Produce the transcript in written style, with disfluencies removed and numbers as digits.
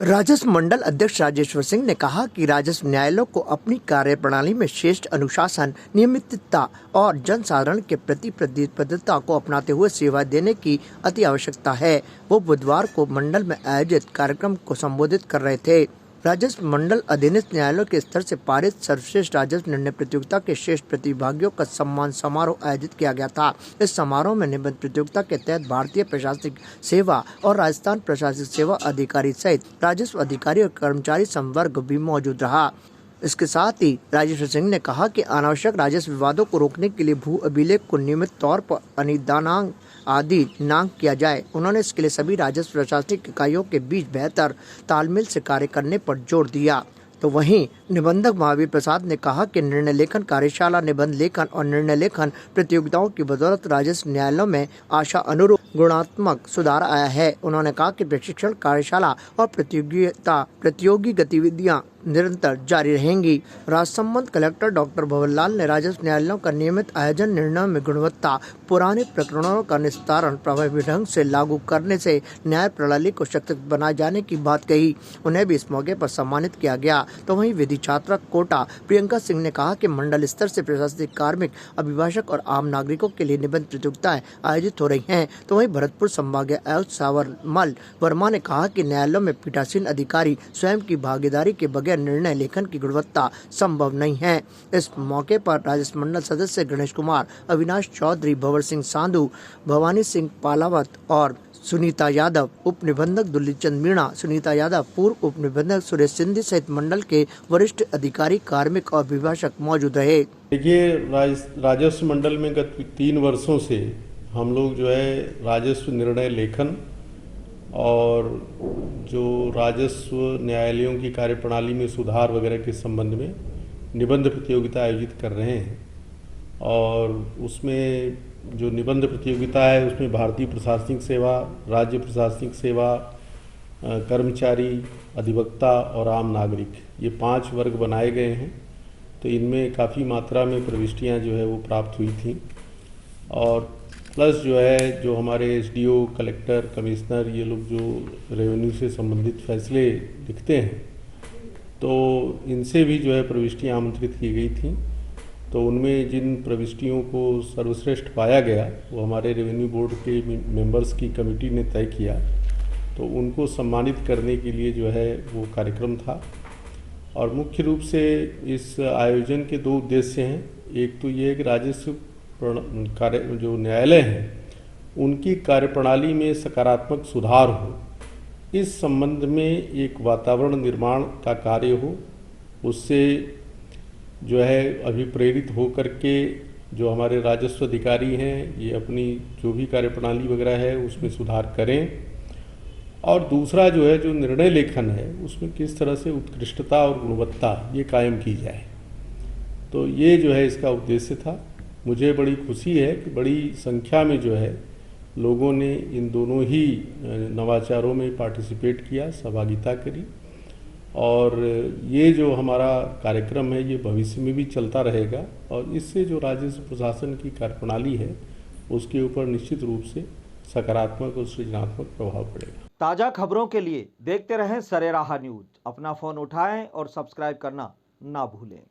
राजस्व मंडल अध्यक्ष राजेश्वर सिंह ने कहा कि राजस्व न्यायालयों को अपनी कार्यप्रणाली में श्रेष्ठ अनुशासन, नियमितता और जनसाधारण के प्रति प्रतिबद्धता को अपनाते हुए सेवा देने की अति आवश्यकता है। वो बुधवार को मंडल में आयोजित कार्यक्रम को संबोधित कर रहे थे। राजस्व मंडल अधीनस्थ न्यायालयों के स्तर से पारित सर्वश्रेष्ठ राजस्व निर्णय प्रतियोगिता के श्रेष्ठ प्रतिभागियों का सम्मान समारोह आयोजित किया गया था। इस समारोह में निबंध प्रतियोगिता के तहत भारतीय प्रशासनिक सेवा और राजस्थान प्रशासनिक सेवा अधिकारी सहित राजस्व अधिकारी और कर्मचारी संवर्ग भी मौजूद रहा। इसके साथ ही राजेश्वर सिंह ने कहा कि अनावश्यक राजस्व विवादों को रोकने के लिए भू अभिलेख को नियमित तौर पर अनुदानांक आदि नांक किया जाए। उन्होंने इसके लिए सभी राजस्व प्रशासनिक इकाइयों के बीच बेहतर तालमेल से कार्य करने पर जोर दिया। तो वहीं निबंधक महावीर प्रसाद ने कहा कि निर्णय लेखन कार्यशाला, निबंध लेखन और निर्णय लेखन प्रतियोगिताओं की बदौलत राजस्व न्यायालयों में आशा अनुरूप गुणात्मक सुधार आया है। उन्होंने कहा कि प्रशिक्षण कार्यशाला और प्रतियोगी गतिविधियां निरंतर जारी रहेंगी। राजसमंद कलेक्टर डॉक्टर भवनलाल ने राजस्व न्यायालयों का नियमित आयोजन, निर्णयों में गुणवत्ता, पुराने प्रकरणों का निस्तारण प्रभावी ढंग से लागू करने से न्याय प्रणाली को सशक्त बनाए जाने की बात कही। उन्हें भी इस मौके पर सम्मानित किया गया। तो वहीं विधि छात्रा कोटा प्रियंका सिंह ने कहा कि मंडल स्तर से प्रशासनिक, कार्मिक, अभिभाषक और आम नागरिकों के लिए निबंध प्रतियोगिताएं आयोजित हो रही हैं। तो वहीं भरतपुर संभागीय आयुक्त सावरमल वर्मा ने कहा कि न्यायालयों में पीठासीन अधिकारी स्वयं की भागीदारी के बगैर निर्णय लेखन की गुणवत्ता संभव नहीं है। इस मौके पर राजस्व मंडल सदस्य गणेश कुमार, अविनाश चौधरी, भंवर सिंह सांधु, भवानी सिंह पालावत और सुनीता यादव, उप निबंधक दुल्लीचंद मीणा, सुनीता यादव, पूर्व उप निबंधक सुरेश सिंधी सहित मंडल के वरिष्ठ अधिकारी, कार्मिक और अभिभाषक मौजूद रहे। देखिए, राजस्व मंडल में गत 3 वर्षों से हम लोग जो है राजस्व निर्णय लेखन और जो राजस्व न्यायालयों की कार्यप्रणाली में सुधार वगैरह के संबंध में निबंध प्रतियोगिता आयोजित कर रहे हैं। और उसमें जो निबंध प्रतियोगिता है उसमें भारतीय प्रशासनिक सेवा, राज्य प्रशासनिक सेवा, कर्मचारी, अधिवक्ता और आम नागरिक, ये 5 वर्ग बनाए गए हैं। तो इनमें काफ़ी मात्रा में प्रविष्टियां जो है वो प्राप्त हुई थी। और प्लस जो है जो हमारे एसडीओ, कलेक्टर, कमिश्नर, ये लोग जो रेवेन्यू से संबंधित फैसले लिखते हैं, तो इनसे भी जो है प्रविष्टियां आमंत्रित की गई थी। तो उनमें जिन प्रविष्टियों को सर्वश्रेष्ठ पाया गया वो हमारे रेवेन्यू बोर्ड के मेंबर्स की कमेटी ने तय किया। तो उनको सम्मानित करने के लिए जो है वो कार्यक्रम था। और मुख्य रूप से इस आयोजन के 2 उद्देश्य हैं। एक तो ये है कि राजस्व कार्य जो न्यायालय हैं उनकी कार्यप्रणाली में सकारात्मक सुधार हो, इस संबंध में एक वातावरण निर्माण का कार्य हो। उससे जो है अभिप्रेरित हो करके जो हमारे राजस्व अधिकारी हैं ये अपनी जो भी कार्यप्रणाली वगैरह है उसमें सुधार करें। और दूसरा जो है जो निर्णय लेखन है उसमें किस तरह से उत्कृष्टता और गुणवत्ता ये कायम की जाए। तो ये जो है इसका उद्देश्य था। मुझे बड़ी खुशी है कि बड़ी संख्या में जो है लोगों ने इन दोनों ही नवाचारों में पार्टिसिपेट किया, सहभागिता करी। और ये जो हमारा कार्यक्रम है ये भविष्य में भी चलता रहेगा और इससे जो राजस्व प्रशासन की कार्यप्रणाली है उसके ऊपर निश्चित रूप से सकारात्मक और सृजनात्मक प्रभाव पड़ेगा। ताज़ा खबरों के लिए देखते रहें सरेराह न्यूज। अपना फ़ोन उठाएं और सब्सक्राइब करना ना भूलें।